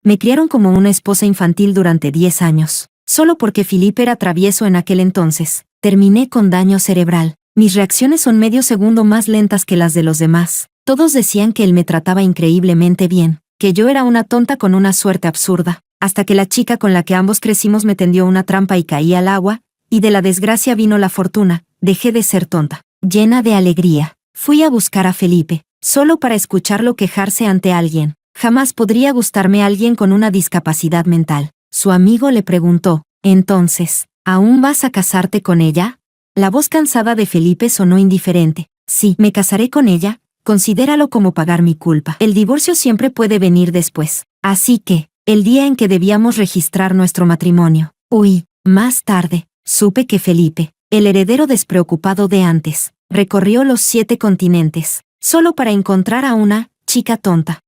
Me criaron como una esposa infantil durante 10 años. Solo porque Felipe era travieso en aquel entonces, terminé con daño cerebral. Mis reacciones son medio segundo más lentas que las de los demás. Todos decían que él me trataba increíblemente bien, que yo era una tonta con una suerte absurda, hasta que la chica con la que ambos crecimos me tendió una trampa y caí al agua, y de la desgracia vino la fortuna. Dejé de ser tonta. Llena de alegría, fui a buscar a Felipe, solo para escucharlo quejarse ante alguien. Jamás podría gustarme alguien con una discapacidad mental. Su amigo le preguntó, «Entonces, ¿aún vas a casarte con ella?» La voz cansada de Felipe sonó indiferente. «Sí, me casaré con ella, considéralo como pagar mi culpa. El divorcio siempre puede venir después. Así que, el día en que debíamos registrar nuestro matrimonio». Más tarde, supe que Felipe, el heredero despreocupado de antes, recorrió los 7 continentes, solo para encontrar a una chica tonta.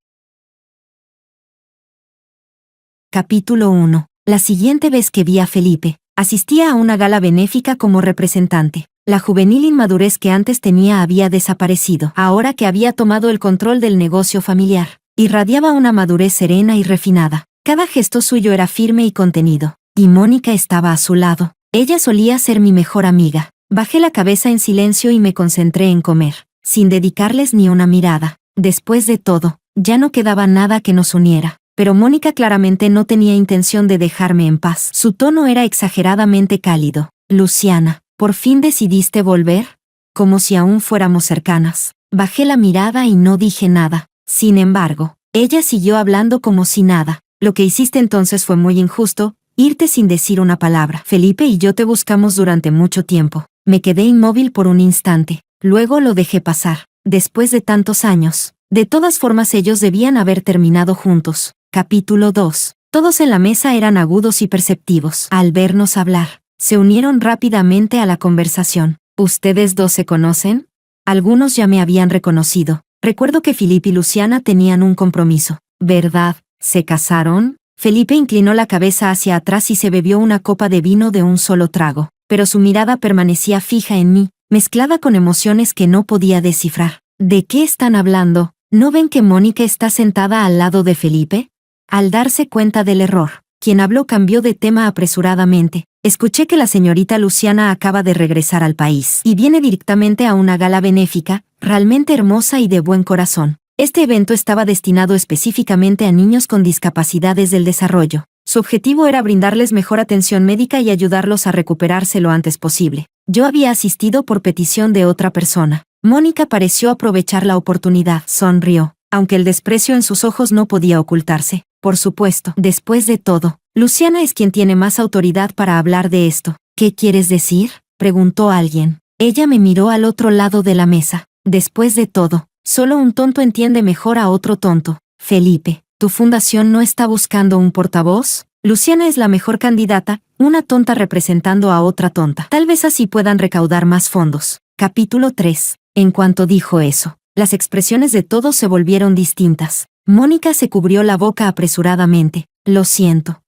Capítulo 1. La siguiente vez que vi a Felipe, asistía a una gala benéfica como representante. La juvenil inmadurez que antes tenía había desaparecido. Ahora que había tomado el control del negocio familiar, irradiaba una madurez serena y refinada. Cada gesto suyo era firme y contenido. Y Mónica estaba a su lado. Ella solía ser mi mejor amiga. Bajé la cabeza en silencio y me concentré en comer, sin dedicarles ni una mirada. Después de todo, ya no quedaba nada que nos uniera. Pero Mónica claramente no tenía intención de dejarme en paz. Su tono era exageradamente cálido. «Luciana, ¿por fin decidiste volver?» Como si aún fuéramos cercanas. Bajé la mirada y no dije nada. Sin embargo, ella siguió hablando como si nada. «Lo que hiciste entonces fue muy injusto, irte sin decir una palabra. Felipe y yo te buscamos durante mucho tiempo». Me quedé inmóvil por un instante. Luego lo dejé pasar. Después de tantos años, de todas formas ellos debían haber terminado juntos. Capítulo 2. Todos en la mesa eran agudos y perceptivos. Al vernos hablar, se unieron rápidamente a la conversación. «¿Ustedes dos se conocen?» Algunos ya me habían reconocido. Recuerdo que Felipe y Luciana tenían un compromiso. «¿Verdad? ¿Se casaron?» Felipe inclinó la cabeza hacia atrás y se bebió una copa de vino de un solo trago, pero su mirada permanecía fija en mí, mezclada con emociones que no podía descifrar. «¿De qué están hablando? ¿No ven que Mónica está sentada al lado de Felipe?» Al darse cuenta del error, quien habló cambió de tema apresuradamente. «Escuché que la señorita Luciana acaba de regresar al país y viene directamente a una gala benéfica, realmente hermosa y de buen corazón. Este evento estaba destinado específicamente a niños con discapacidades del desarrollo. Su objetivo era brindarles mejor atención médica y ayudarlos a recuperarse lo antes posible. Yo había asistido por petición de otra persona». Mónica pareció aprovechar la oportunidad. Sonrió, aunque el desprecio en sus ojos no podía ocultarse. «Por supuesto. Después de todo, Luciana es quien tiene más autoridad para hablar de esto». «¿Qué quieres decir?», preguntó alguien. Ella me miró al otro lado de la mesa. «Después de todo, solo un tonto entiende mejor a otro tonto. Felipe, ¿tu fundación no está buscando un portavoz? Luciana es la mejor candidata, una tonta representando a otra tonta. Tal vez así puedan recaudar más fondos». Capítulo 3. En cuanto dijo eso, las expresiones de todos se volvieron distintas. Mónica se cubrió la boca apresuradamente. Lo siento,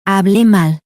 hablé mal».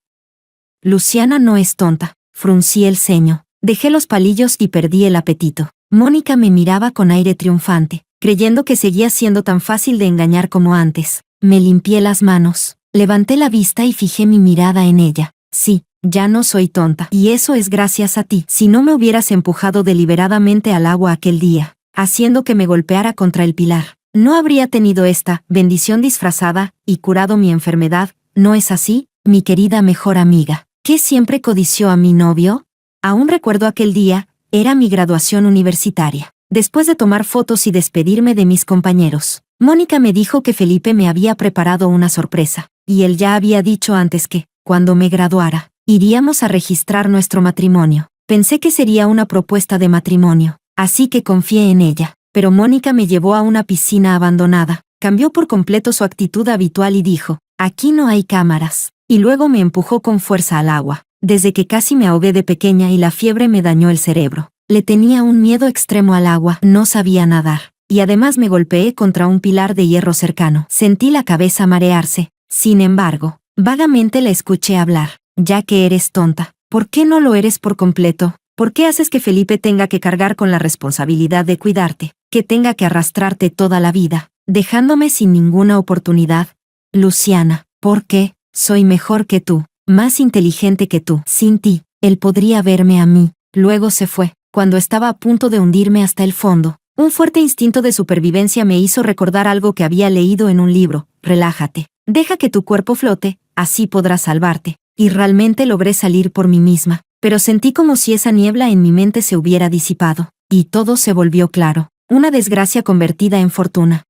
«Luciana no es tonta», fruncí el ceño. Dejé los palillos y perdí el apetito. Mónica me miraba con aire triunfante, creyendo que seguía siendo tan fácil de engañar como antes. Me limpié las manos, levanté la vista y fijé mi mirada en ella. «Sí, ya no soy tonta. Y eso es gracias a ti. Si no me hubieras empujado deliberadamente al agua aquel día, haciendo que me golpeara contra el pilar, no habría tenido esta bendición disfrazada y curado mi enfermedad, ¿no es así, mi querida mejor amiga, que siempre codició a mi novio?» Aún recuerdo aquel día, era mi graduación universitaria. Después de tomar fotos y despedirme de mis compañeros, Mónica me dijo que Felipe me había preparado una sorpresa, y él ya había dicho antes que, cuando me graduara, iríamos a registrar nuestro matrimonio. Pensé que sería una propuesta de matrimonio, así que confié en ella. Pero Mónica me llevó a una piscina abandonada, cambió por completo su actitud habitual y dijo, «Aquí no hay cámaras», y luego me empujó con fuerza al agua. Desde que casi me ahogué de pequeña y la fiebre me dañó el cerebro. Le tenía un miedo extremo al agua, no sabía nadar, y además me golpeé contra un pilar de hierro cercano. Sentí la cabeza marearse. Sin embargo, vagamente la escuché hablar. «Ya que eres tonta, ¿por qué no lo eres por completo? ¿Por qué haces que Felipe tenga que cargar con la responsabilidad de cuidarte, que tenga que arrastrarte toda la vida, dejándome sin ninguna oportunidad?» Luciana, ¿por qué? Soy mejor que tú, más inteligente que tú. Sin ti, él podría verme a mí. Luego se fue. Cuando estaba a punto de hundirme hasta el fondo, un fuerte instinto de supervivencia me hizo recordar algo que había leído en un libro. Relájate. Deja que tu cuerpo flote, así podrás salvarte. Y realmente logré salir por mí misma, pero sentí como si esa niebla en mi mente se hubiera disipado, y todo se volvió claro. Una desgracia convertida en fortuna.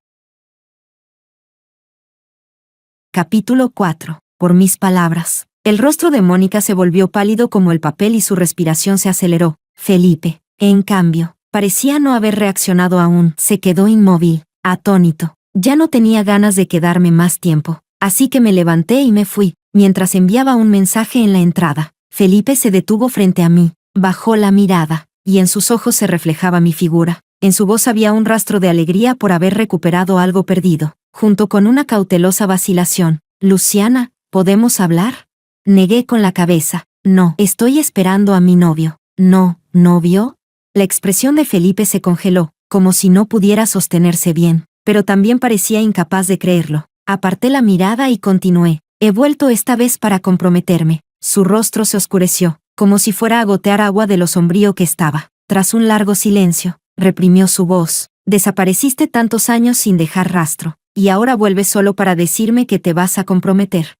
Capítulo 4. Por mis palabras. El rostro de Mónica se volvió pálido como el papel y su respiración se aceleró. Felipe, en cambio, parecía no haber reaccionado aún. Se quedó inmóvil, atónito. Ya no tenía ganas de quedarme más tiempo, así que me levanté y me fui, mientras enviaba un mensaje en la entrada. Felipe se detuvo frente a mí, bajó la mirada, y en sus ojos se reflejaba mi figura. En su voz había un rastro de alegría por haber recuperado algo perdido, junto con una cautelosa vacilación. Luciana, ¿podemos hablar? Negué con la cabeza. No, estoy esperando a mi novio. No, ¿novio? La expresión de Felipe se congeló, como si no pudiera sostenerse bien, pero también parecía incapaz de creerlo. Aparté la mirada y continué. He vuelto esta vez para comprometerme. Su rostro se oscureció, como si fuera a gotear agua de lo sombrío que estaba. Tras un largo silencio, reprimió su voz. Desapareciste tantos años sin dejar rastro, y ahora vuelves solo para decirme que te vas a comprometer.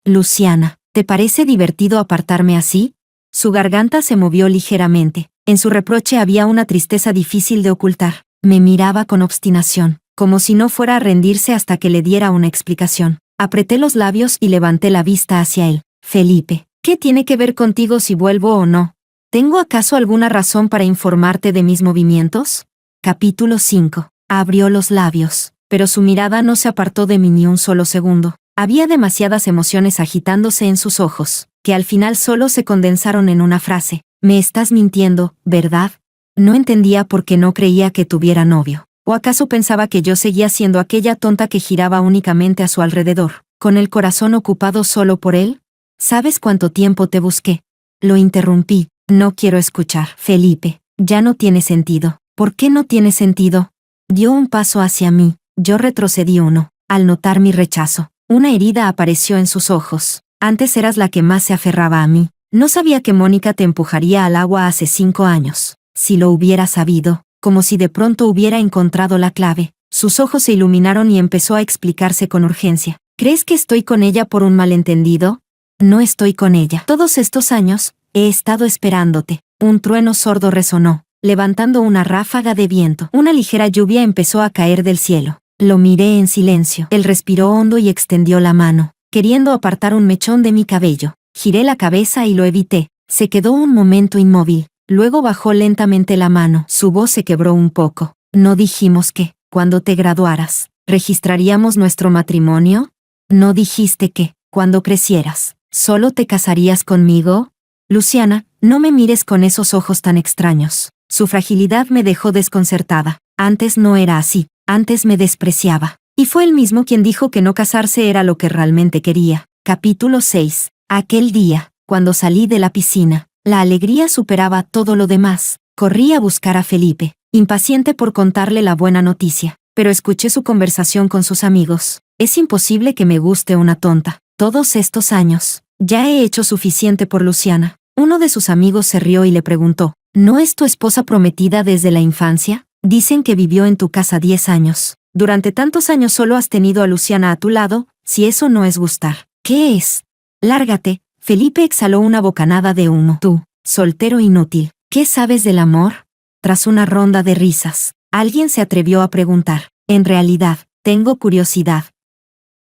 Luciana, ¿te parece divertido apartarme así? Su garganta se movió ligeramente. En su reproche había una tristeza difícil de ocultar. Me miraba con obstinación, como si no fuera a rendirse hasta que le diera una explicación. Apreté los labios y levanté la vista hacia él. Felipe, ¿qué tiene que ver contigo si vuelvo o no? ¿Tengo acaso alguna razón para informarte de mis movimientos? Capítulo 5. Abrió los labios, pero su mirada no se apartó de mí ni un solo segundo. Había demasiadas emociones agitándose en sus ojos, que al final solo se condensaron en una frase. Me estás mintiendo, ¿verdad? No entendía por qué no creía que tuviera novio. ¿O acaso pensaba que yo seguía siendo aquella tonta que giraba únicamente a su alrededor, con el corazón ocupado solo por él? ¿Sabes cuánto tiempo te busqué? Lo interrumpí. No quiero escuchar. Felipe, ya no tiene sentido. ¿Por qué no tiene sentido? Dio un paso hacia mí. Yo retrocedí uno. Al notar mi rechazo, una herida apareció en sus ojos. Antes eras la que más se aferraba a mí. No sabía que Mónica te empujaría al agua hace 5 años. Si lo hubiera sabido, como si de pronto hubiera encontrado la clave. Sus ojos se iluminaron y empezó a explicarse con urgencia. ¿Crees que estoy con ella por un malentendido? No estoy con ella. Todos estos años, he estado esperándote. Un trueno sordo resonó, levantando una ráfaga de viento. Una ligera lluvia empezó a caer del cielo. Lo miré en silencio. Él respiró hondo y extendió la mano, queriendo apartar un mechón de mi cabello. Giré la cabeza y lo evité. Se quedó un momento inmóvil. Luego bajó lentamente la mano. Su voz se quebró un poco. ¿No dijimos que, cuando te graduaras, registraríamos nuestro matrimonio? ¿No dijiste que, cuando crecieras, solo te casarías conmigo? Luciana, no me mires con esos ojos tan extraños. Su fragilidad me dejó desconcertada. Antes no era así. Antes me despreciaba. Y fue él mismo quien dijo que no casarse era lo que realmente quería. Capítulo 6. Aquel día, cuando salí de la piscina, la alegría superaba todo lo demás. Corrí a buscar a Felipe, impaciente por contarle la buena noticia, pero escuché su conversación con sus amigos. Es imposible que me guste una tonta. Todos estos años, ya he hecho suficiente por Luciana. Uno de sus amigos se rió y le preguntó, ¿no es tu esposa prometida desde la infancia? Dicen que vivió en tu casa 10 años. Durante tantos años solo has tenido a Luciana a tu lado, si eso no es gustar. ¿Qué es? Lárgate. Felipe exhaló una bocanada de humo. Tú, soltero inútil, ¿qué sabes del amor? Tras una ronda de risas, alguien se atrevió a preguntar. En realidad, tengo curiosidad.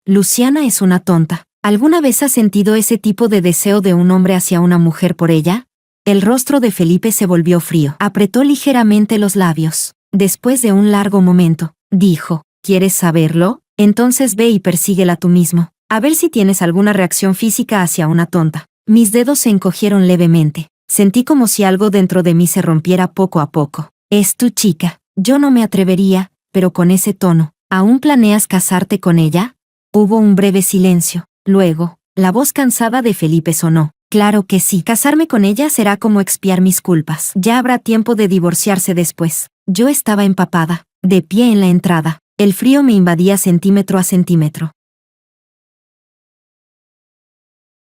Luciana es una tonta. ¿Alguna vez has sentido ese tipo de deseo de un hombre hacia una mujer por ella? El rostro de Felipe se volvió frío. Apretó ligeramente los labios. Después de un largo momento, dijo, ¿quieres saberlo? Entonces ve y persíguela tú mismo. A ver si tienes alguna reacción física hacia una tonta. Mis dedos se encogieron levemente. Sentí como si algo dentro de mí se rompiera poco a poco. Es tu chica. Yo no me atrevería, pero con ese tono. ¿Aún planeas casarte con ella? Hubo un breve silencio. Luego, la voz cansada de Felipe sonó. Claro que sí. Casarme con ella será como expiar mis culpas. Ya habrá tiempo de divorciarse después. Yo estaba empapada, de pie en la entrada. El frío me invadía centímetro a centímetro.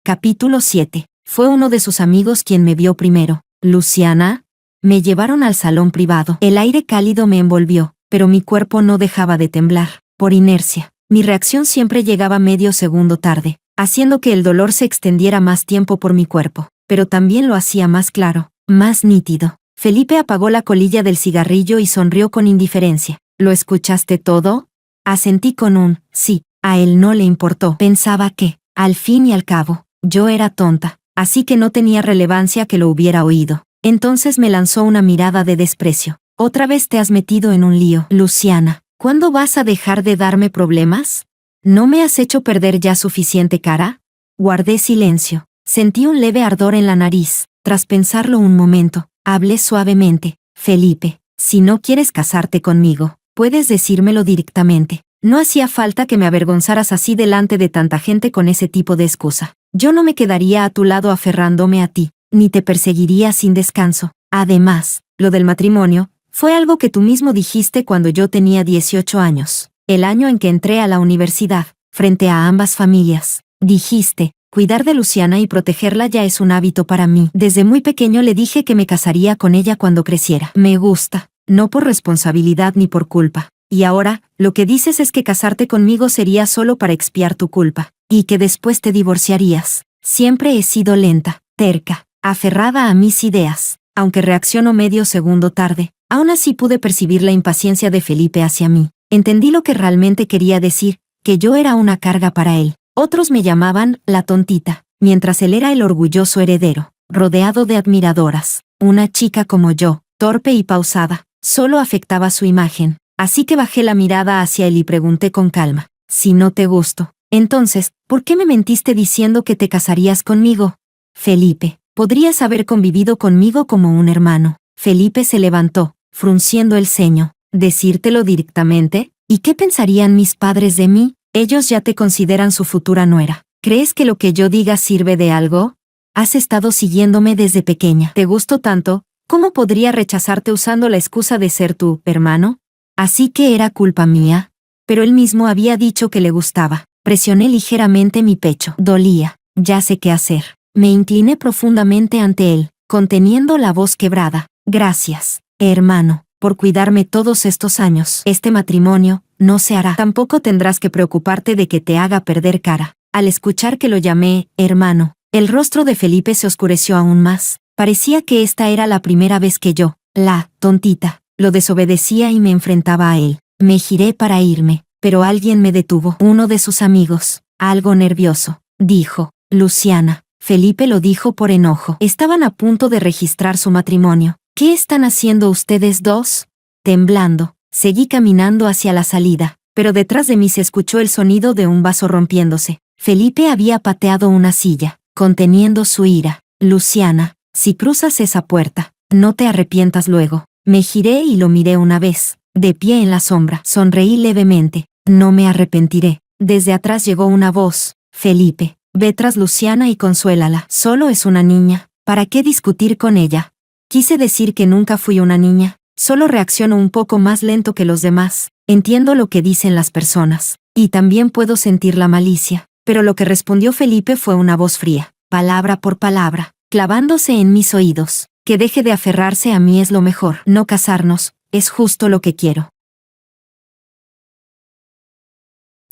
Capítulo 7. Fue uno de sus amigos quien me vio primero. Luciana. Me llevaron al salón privado. El aire cálido me envolvió, pero mi cuerpo no dejaba de temblar. Por inercia, mi reacción siempre llegaba medio segundo tarde, haciendo que el dolor se extendiera más tiempo por mi cuerpo, pero también lo hacía más claro, más nítido. Felipe apagó la colilla del cigarrillo y sonrió con indiferencia. ¿Lo escuchaste todo? Asentí con un sí. A él no le importó. Pensaba que, al fin y al cabo, yo era tonta, así que no tenía relevancia que lo hubiera oído. Entonces me lanzó una mirada de desprecio. Otra vez te has metido en un lío, Luciana. ¿Cuándo vas a dejar de darme problemas? ¿No me has hecho perder ya suficiente cara? Guardé silencio. Sentí un leve ardor en la nariz. Tras pensarlo un momento, hablé suavemente. Felipe, si no quieres casarte conmigo, puedes decírmelo directamente. No hacía falta que me avergonzaras así delante de tanta gente con ese tipo de excusa. Yo no me quedaría a tu lado aferrándome a ti, ni te perseguiría sin descanso. Además, lo del matrimonio, fue algo que tú mismo dijiste cuando yo tenía 18 años, el año en que entré a la universidad, frente a ambas familias. Dijiste, cuidar de Luciana y protegerla ya es un hábito para mí. Desde muy pequeño le dije que me casaría con ella cuando creciera. Me gusta, no por responsabilidad ni por culpa. Y ahora, lo que dices es que casarte conmigo sería solo para expiar tu culpa, y que después te divorciarías. Siempre he sido lenta, terca, aferrada a mis ideas. Aunque reacciono medio segundo tarde, aún así pude percibir la impaciencia de Felipe hacia mí. Entendí lo que realmente quería decir, que yo era una carga para él. Otros me llamaban la tontita, mientras él era el orgulloso heredero, rodeado de admiradoras. Una chica como yo, torpe y pausada, solo afectaba su imagen. Así que bajé la mirada hacia él y pregunté con calma, si no te gusto, entonces, ¿por qué me mentiste diciendo que te casarías conmigo? Felipe, podrías haber convivido conmigo como un hermano. Felipe se levantó, frunciendo el ceño. ¿Decírtelo directamente? ¿Y qué pensarían mis padres de mí? Ellos ya te consideran su futura nuera. ¿Crees que lo que yo diga sirve de algo? Has estado siguiéndome desde pequeña. ¿Te gusto tanto? ¿Cómo podría rechazarte usando la excusa de ser tu hermano? Así que era culpa mía. Pero él mismo había dicho que le gustaba. Presioné ligeramente mi pecho. Dolía. Ya sé qué hacer. Me incliné profundamente ante él, conteniendo la voz quebrada. Gracias, hermano, por cuidarme todos estos años. Este matrimonio no se hará. Tampoco tendrás que preocuparte de que te haga perder cara. Al escuchar que lo llamé hermano, el rostro de Felipe se oscureció aún más. Parecía que esta era la primera vez que yo, la tontita, lo desobedecía y me enfrentaba a él. Me giré para irme, pero alguien me detuvo. Uno de sus amigos, algo nervioso, dijo, Luciana. Felipe lo dijo por enojo. Estaban a punto de registrar su matrimonio. ¿Qué están haciendo ustedes dos? Temblando, seguí caminando hacia la salida, pero detrás de mí se escuchó el sonido de un vaso rompiéndose. Felipe había pateado una silla, conteniendo su ira. Luciana, si cruzas esa puerta, no te arrepientas luego. Me giré y lo miré una vez, de pie en la sombra. Sonreí levemente. No me arrepentiré. Desde atrás llegó una voz. Felipe, ve tras Luciana y consuélala. Solo es una niña. ¿Para qué discutir con ella? Quise decir que nunca fui una niña. Solo reacciono un poco más lento que los demás. Entiendo lo que dicen las personas. Y también puedo sentir la malicia. Pero lo que respondió Felipe fue una voz fría, palabra por palabra, clavándose en mis oídos. Que deje de aferrarse a mí es lo mejor. No casarnos, es justo lo que quiero.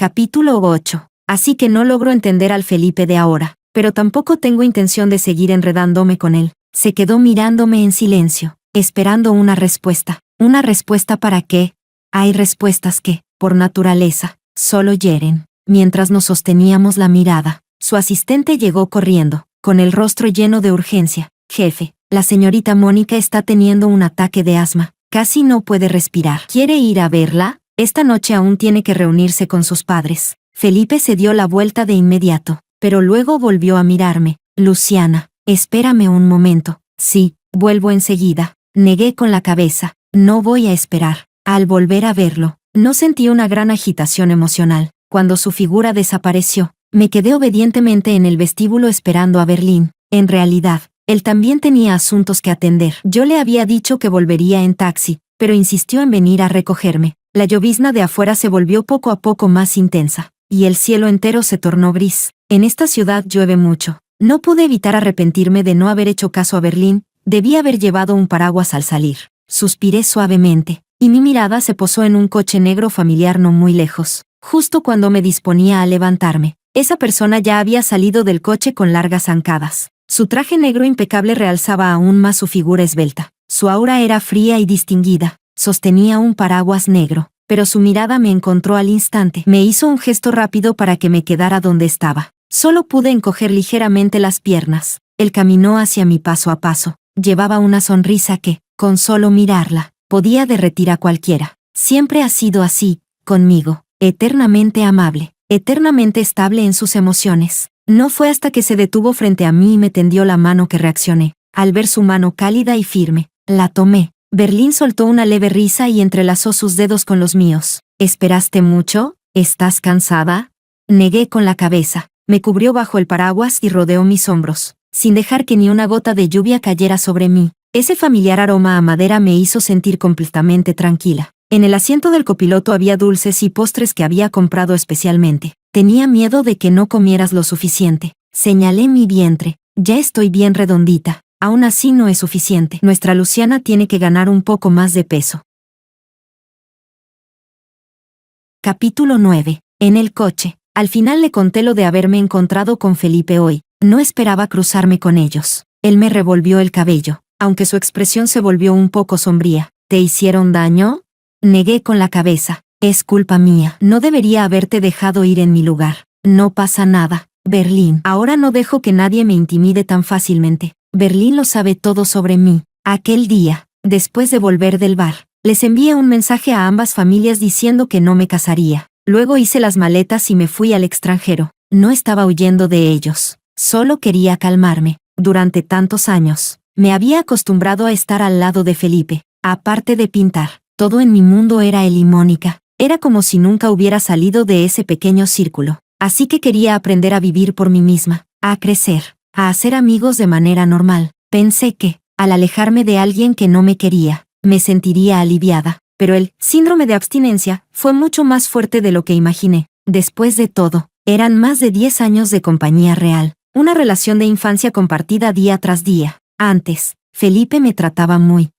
Capítulo 8. Así que no logro entender al Felipe de ahora, pero tampoco tengo intención de seguir enredándome con él. Se quedó mirándome en silencio, esperando una respuesta. ¿Una respuesta para qué? Hay respuestas que, por naturaleza, solo hieren. Mientras nos sosteníamos la mirada, su asistente llegó corriendo, con el rostro lleno de urgencia. Jefe, la señorita Mónica está teniendo un ataque de asma. Casi no puede respirar. ¿Quiere ir a verla? Esta noche aún tiene que reunirse con sus padres. Felipe se dio la vuelta de inmediato, pero luego volvió a mirarme. Luciana, espérame un momento. Sí, vuelvo enseguida. Negué con la cabeza. No voy a esperar. Al volver a verlo, no sentí una gran agitación emocional. Cuando su figura desapareció, me quedé obedientemente en el vestíbulo esperando a Berlín. En realidad, él también tenía asuntos que atender. Yo le había dicho que volvería en taxi, pero insistió en venir a recogerme. La llovizna de afuera se volvió poco a poco más intensa, y el cielo entero se tornó gris. En esta ciudad llueve mucho, No pude evitar arrepentirme de no haber hecho caso a Berlín, debí haber llevado un paraguas al salir. Suspiré suavemente, y mi mirada se posó en un coche negro familiar no muy lejos. Justo cuando me disponía a levantarme, esa persona ya había salido del coche con largas zancadas. Su traje negro impecable realzaba aún más su figura esbelta. Su aura era fría y distinguida. Sostenía un paraguas negro, pero su mirada me encontró al instante. Me hizo un gesto rápido para que me quedara donde estaba. Solo pude encoger ligeramente las piernas. Él caminó hacia mí paso a paso. Llevaba una sonrisa que, con solo mirarla, podía derretir a cualquiera. Siempre ha sido así, conmigo, eternamente amable, eternamente estable en sus emociones. No fue hasta que se detuvo frente a mí y me tendió la mano que reaccioné. Al ver su mano cálida y firme, la tomé. Berlín soltó una leve risa y entrelazó sus dedos con los míos. ¿Esperaste mucho? ¿Estás cansada? Negué con la cabeza. Me cubrió bajo el paraguas y rodeó mis hombros, sin dejar que ni una gota de lluvia cayera sobre mí. Ese familiar aroma a madera me hizo sentir completamente tranquila. En el asiento del copiloto había dulces y postres que había comprado especialmente. Tenía miedo de que no comieras lo suficiente. Señalé mi vientre. Ya estoy bien redondita. Aún así no es suficiente. Nuestra Luciana tiene que ganar un poco más de peso. Capítulo 9. En el coche. Al final le conté lo de haberme encontrado con Felipe hoy. No esperaba cruzarme con ellos. Él me revolvió el cabello, aunque su expresión se volvió un poco sombría. ¿Te hicieron daño? Negué con la cabeza. Es culpa mía. No debería haberte dejado ir en mi lugar. No pasa nada, Berlín. Ahora no dejo que nadie me intimide tan fácilmente. Berlín lo sabe todo sobre mí. Aquel día, después de volver del bar, les envié un mensaje a ambas familias diciendo que no me casaría. Luego hice las maletas y me fui al extranjero. No estaba huyendo de ellos. Solo quería calmarme. Durante tantos años, me había acostumbrado a estar al lado de Felipe. Aparte de pintar, todo en mi mundo era él y Mónica. Era como si nunca hubiera salido de ese pequeño círculo. Así que quería aprender a vivir por mí misma, a crecer, a hacer amigos de manera normal. Pensé que, al alejarme de alguien que no me quería, me sentiría aliviada. Pero el síndrome de abstinencia fue mucho más fuerte de lo que imaginé. Después de todo, eran más de 10 años de compañía real, una relación de infancia compartida día tras día. Antes, Felipe me trataba muy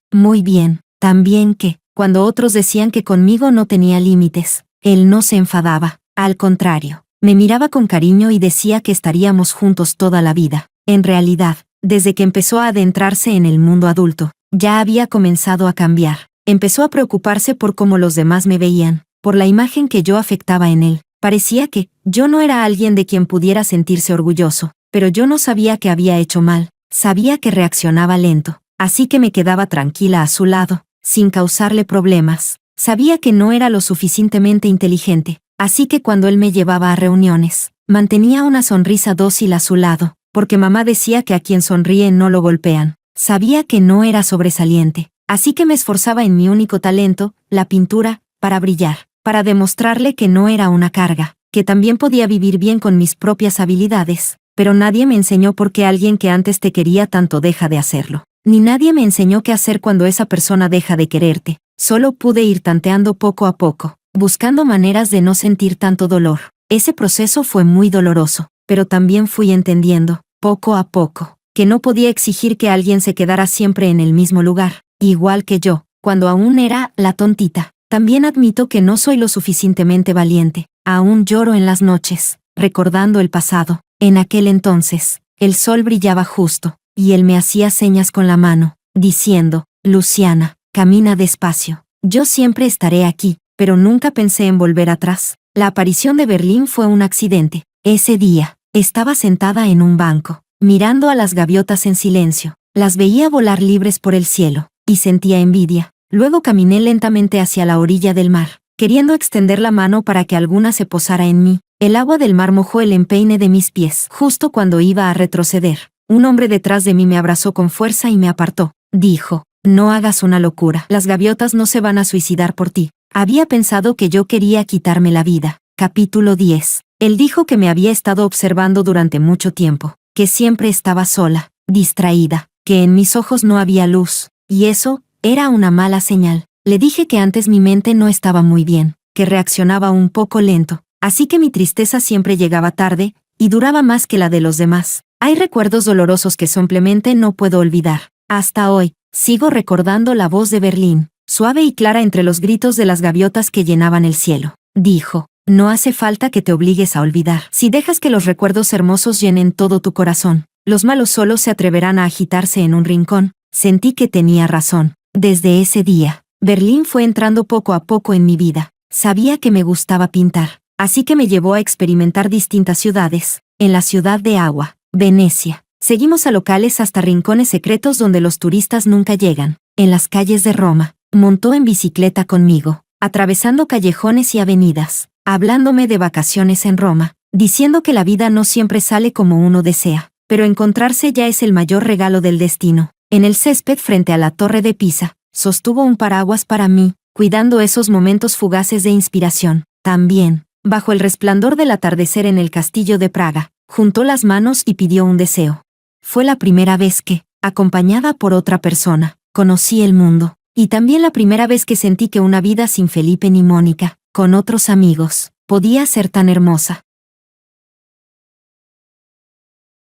bien. También que, cuando otros decían que conmigo no tenía límites, él no se enfadaba. Al contrario, me miraba con cariño y decía que estaríamos juntos toda la vida. En realidad, desde que empezó a adentrarse en el mundo adulto, ya había comenzado a cambiar. Empezó a preocuparse por cómo los demás me veían, por la imagen que yo afectaba en él. Parecía que yo no era alguien de quien pudiera sentirse orgulloso, pero yo no sabía que había hecho mal. Sabía que reaccionaba lento, así que me quedaba tranquila a su lado, sin causarle problemas. Sabía que no era lo suficientemente inteligente, así que cuando él me llevaba a reuniones, mantenía una sonrisa dócil a su lado, porque mamá decía que a quien sonríe no lo golpean. Sabía que no era sobresaliente, así que me esforzaba en mi único talento, la pintura, para brillar, para demostrarle que no era una carga, que también podía vivir bien con mis propias habilidades. Pero nadie me enseñó por qué alguien que antes te quería tanto deja de hacerlo. Ni nadie me enseñó qué hacer cuando esa persona deja de quererte. Solo pude ir tanteando poco a poco, buscando maneras de no sentir tanto dolor. Ese proceso fue muy doloroso, pero también fui entendiendo, poco a poco, que no podía exigir que alguien se quedara siempre en el mismo lugar, igual que yo, cuando aún era la tontita. También admito que no soy lo suficientemente valiente. Aún lloro en las noches, recordando el pasado. En aquel entonces, el sol brillaba justo, y él me hacía señas con la mano, diciendo, Luciana, camina despacio. Yo siempre estaré aquí, pero nunca pensé en volver atrás. La aparición de Berlín fue un accidente. Ese día, estaba sentada en un banco, mirando a las gaviotas en silencio. Las veía volar libres por el cielo, y sentía envidia. Luego caminé lentamente hacia la orilla del mar, queriendo extender la mano para que alguna se posara en mí. El agua del mar mojó el empeine de mis pies. Justo cuando iba a retroceder, un hombre detrás de mí me abrazó con fuerza y me apartó. Dijo, no hagas una locura. Las gaviotas no se van a suicidar por ti. Había pensado que yo quería quitarme la vida. Capítulo 10. Él dijo que me había estado observando durante mucho tiempo, que siempre estaba sola, distraída, que en mis ojos no había luz, y eso era una mala señal. Le dije que antes mi mente no estaba muy bien, que reaccionaba un poco lento. Así que mi tristeza siempre llegaba tarde, y duraba más que la de los demás. Hay recuerdos dolorosos que simplemente no puedo olvidar. Hasta hoy, sigo recordando la voz de Berlín, suave y clara entre los gritos de las gaviotas que llenaban el cielo. Dijo: no hace falta que te obligues a olvidar. Si dejas que los recuerdos hermosos llenen todo tu corazón, los malos solos se atreverán a agitarse en un rincón. Sentí que tenía razón. Desde ese día, Berlín fue entrando poco a poco en mi vida. Sabía que me gustaba pintar, así que me llevó a experimentar distintas ciudades. En la ciudad de Agua, Venecia, seguimos a locales hasta rincones secretos donde los turistas nunca llegan. En las calles de Roma, montó en bicicleta conmigo, atravesando callejones y avenidas, hablándome de vacaciones en Roma, diciendo que la vida no siempre sale como uno desea, pero encontrarse ya es el mayor regalo del destino. En el césped frente a la Torre de Pisa, sostuvo un paraguas para mí, cuidando esos momentos fugaces de inspiración. También, bajo el resplandor del atardecer en el castillo de Praga, juntó las manos y pidió un deseo. Fue la primera vez que, acompañada por otra persona, conocí el mundo, y también la primera vez que sentí que una vida sin Felipe ni Mónica, con otros amigos, podía ser tan hermosa.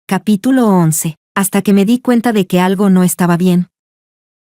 Capítulo 11. Hasta que me di cuenta de que algo no estaba bien.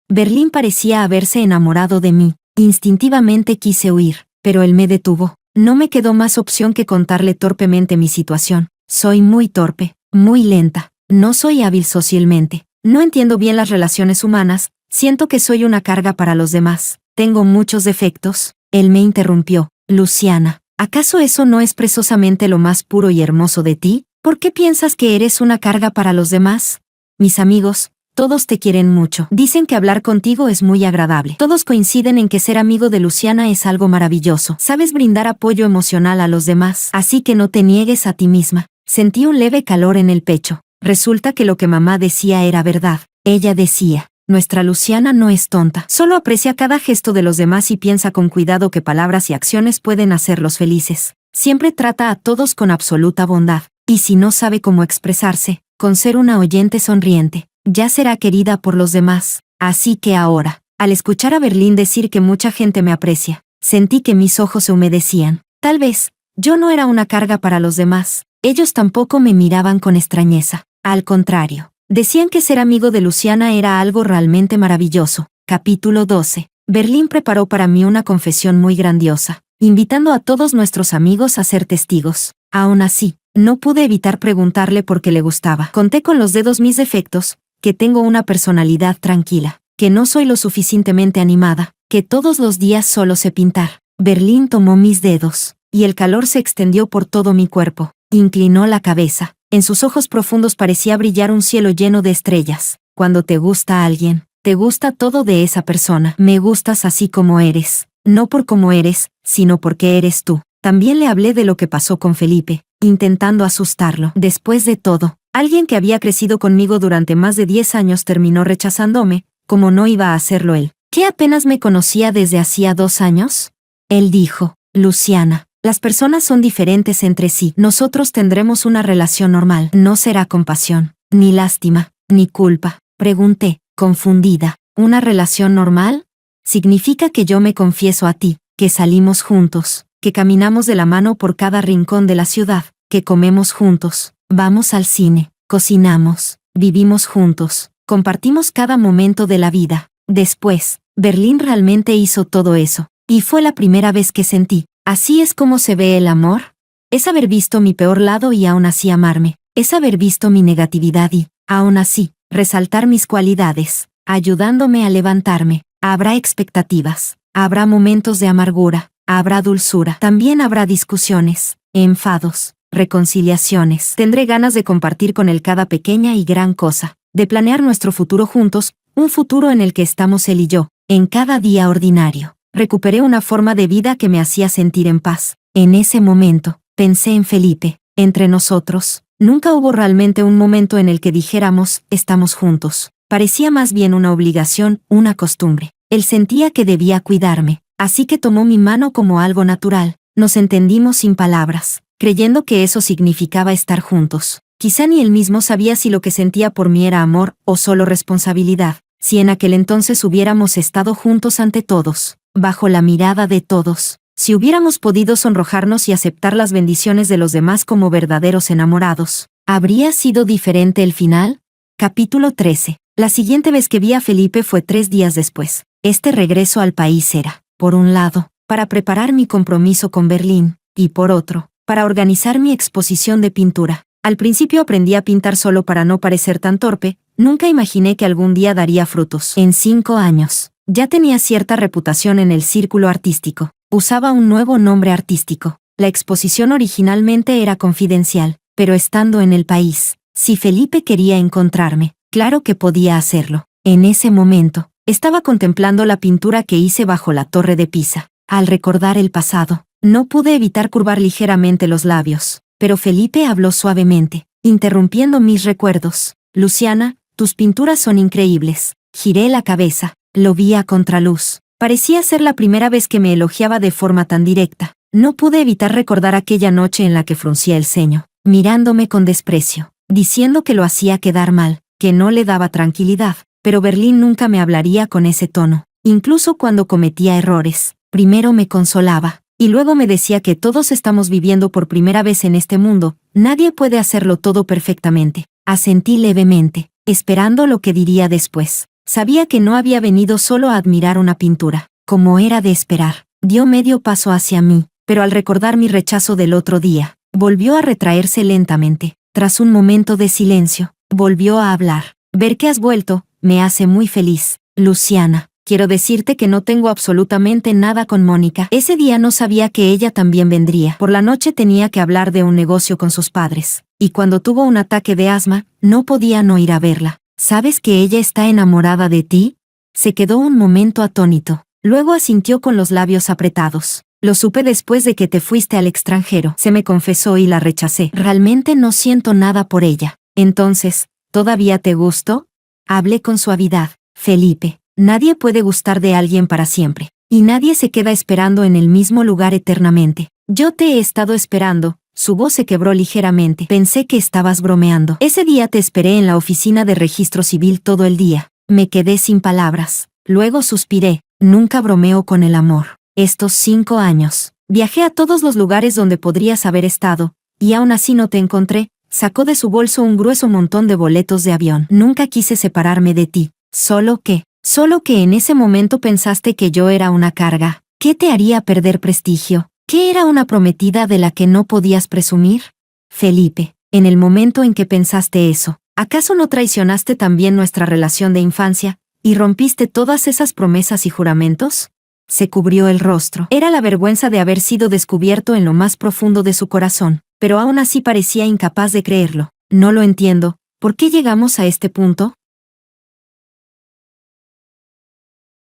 Berlín parecía haberse enamorado de mí. Instintivamente quise huir, pero él me detuvo. No me quedó más opción que contarle torpemente mi situación. Soy muy torpe, muy lenta, no soy hábil socialmente, no entiendo bien las relaciones humanas, siento que soy una carga para los demás, tengo muchos defectos. Él me interrumpió. Luciana, ¿acaso eso no es precisamente lo más puro y hermoso de ti? ¿Por qué piensas que eres una carga para los demás? Mis amigos, todos te quieren mucho. Dicen que hablar contigo es muy agradable. Todos coinciden en que ser amigo de Luciana es algo maravilloso. Sabes brindar apoyo emocional a los demás, así que no te niegues a ti misma. Sentí un leve calor en el pecho. Resulta que lo que mamá decía era verdad. Ella decía: nuestra Luciana no es tonta. Solo aprecia cada gesto de los demás y piensa con cuidado que palabras y acciones pueden hacerlos felices. Siempre trata a todos con absoluta bondad. Y si no sabe cómo expresarse, con ser una oyente sonriente, ya será querida por los demás. Así que ahora, al escuchar a Berlín decir que mucha gente me aprecia, sentí que mis ojos se humedecían. Tal vez, yo no era una carga para los demás. Ellos tampoco me miraban con extrañeza. Al contrario, decían que ser amigo de Luciana era algo realmente maravilloso. Capítulo 12. Berlín preparó para mí una confesión muy grandiosa, invitando a todos nuestros amigos a ser testigos. Aún así, no pude evitar preguntarle por qué le gustaba. Conté con los dedos mis defectos, que tengo una personalidad tranquila, que no soy lo suficientemente animada, que todos los días solo sé pintar. Berlín tomó mis dedos, y el calor se extendió por todo mi cuerpo. Inclinó la cabeza. En sus ojos profundos parecía brillar un cielo lleno de estrellas. Cuando te gusta alguien, te gusta todo de esa persona. Me gustas así como eres, no por cómo eres, sino porque eres tú. También le hablé de lo que pasó con Felipe, intentando asustarlo. Después de todo, alguien que había crecido conmigo durante más de 10 años terminó rechazándome, como no iba a hacerlo él, que apenas me conocía desde hacía 2 años. Él dijo: Luciana, las personas son diferentes entre sí. Nosotros tendremos una relación normal. No será compasión, ni lástima, ni culpa. Pregunté, confundida. ¿Una relación normal? Significa que yo me confieso a ti, que salimos juntos, que caminamos de la mano por cada rincón de la ciudad, que comemos juntos, vamos al cine, cocinamos, vivimos juntos, compartimos cada momento de la vida. Después, Berlín realmente hizo todo eso, y fue la primera vez que sentí: ¿así es como se ve el amor? Es haber visto mi peor lado y aún así amarme, es haber visto mi negatividad y, aún así, resaltar mis cualidades, ayudándome a levantarme. Habrá expectativas, habrá momentos de amargura, habrá dulzura, también habrá discusiones, enfados, reconciliaciones. Tendré ganas de compartir con él cada pequeña y gran cosa, de planear nuestro futuro juntos, un futuro en el que estamos él y yo, en cada día ordinario. Recuperé una forma de vida que me hacía sentir en paz. En ese momento, pensé en Felipe. Entre nosotros, nunca hubo realmente un momento en el que dijéramos: estamos juntos. Parecía más bien una obligación, una costumbre. Él sentía que debía cuidarme, así que tomó mi mano como algo natural. Nos entendimos sin palabras, creyendo que eso significaba estar juntos. Quizá ni él mismo sabía si lo que sentía por mí era amor o solo responsabilidad. Si en aquel entonces hubiéramos estado juntos ante todos, bajo la mirada de todos, si hubiéramos podido sonrojarnos y aceptar las bendiciones de los demás como verdaderos enamorados, ¿Habría sido diferente el final? Capítulo 13. La siguiente vez que vi a Felipe fue 3 días después. Este regreso al país era, por un lado, para preparar mi compromiso con Berlín, y por otro, para organizar mi exposición de pintura. Al principio aprendí a pintar solo para no parecer tan torpe, nunca imaginé que algún día daría frutos. En 5 años, ya tenía cierta reputación en el círculo artístico. Usaba un nuevo nombre artístico. La exposición originalmente era confidencial, pero estando en el país, si Felipe quería encontrarme, claro que podía hacerlo. En ese momento, estaba contemplando la pintura que hice bajo la Torre de Pisa. Al recordar el pasado, no pude evitar curvar ligeramente los labios, pero Felipe habló suavemente, interrumpiendo mis recuerdos. Luciana, tus pinturas son increíbles. Giré la cabeza, lo vi a contraluz. Parecía ser la primera vez que me elogiaba de forma tan directa. No pude evitar recordar aquella noche en la que fruncía el ceño, mirándome con desprecio, diciendo que lo hacía quedar mal, que no le daba tranquilidad, pero Berlín nunca me hablaría con ese tono, incluso cuando cometía errores. Primero me consolaba, y luego me decía que todos estamos viviendo por primera vez en este mundo, nadie puede hacerlo todo perfectamente. Asentí levemente, esperando lo que diría después. Sabía que no había venido solo a admirar una pintura, como era de esperar. Dio medio paso hacia mí, pero al recordar mi rechazo del otro día, volvió a retraerse lentamente. Tras un momento de silencio, volvió a hablar. Ver que has vuelto, me hace muy feliz, Luciana. Quiero decirte que no tengo absolutamente nada con Mónica. Ese día no sabía que ella también vendría. Por la noche tenía que hablar de un negocio con sus padres, y cuando tuvo un ataque de asma, no podía no ir a verla. ¿Sabes que ella está enamorada de ti? Se quedó un momento atónito. Luego asintió con los labios apretados. Lo supe después de que te fuiste al extranjero. Se me confesó y la rechacé. Realmente no siento nada por ella. Entonces, ¿todavía te gustó? Hablé con suavidad. Felipe, nadie puede gustar de alguien para siempre. Y nadie se queda esperando en el mismo lugar eternamente. Yo te he estado esperando. Su voz se quebró ligeramente. Pensé que estabas bromeando. Ese día te esperé en la oficina de registro civil todo el día. Me quedé sin palabras. Luego suspiré. Nunca bromeo con el amor. Estos 5 años, viajé a todos los lugares donde podrías haber estado, y aún así no te encontré. Sacó de su bolso un grueso montón de boletos de avión. Nunca quise separarme de ti. Solo que en ese momento pensaste que yo era una carga. ¿Qué te haría perder prestigio? ¿Qué era una prometida de la que no podías presumir? Felipe, en el momento en que pensaste eso, ¿acaso no traicionaste también nuestra relación de infancia, y rompiste todas esas promesas y juramentos? Se cubrió el rostro. Era la vergüenza de haber sido descubierto en lo más profundo de su corazón, pero aún así parecía incapaz de creerlo. No lo entiendo. ¿Por qué llegamos a este punto?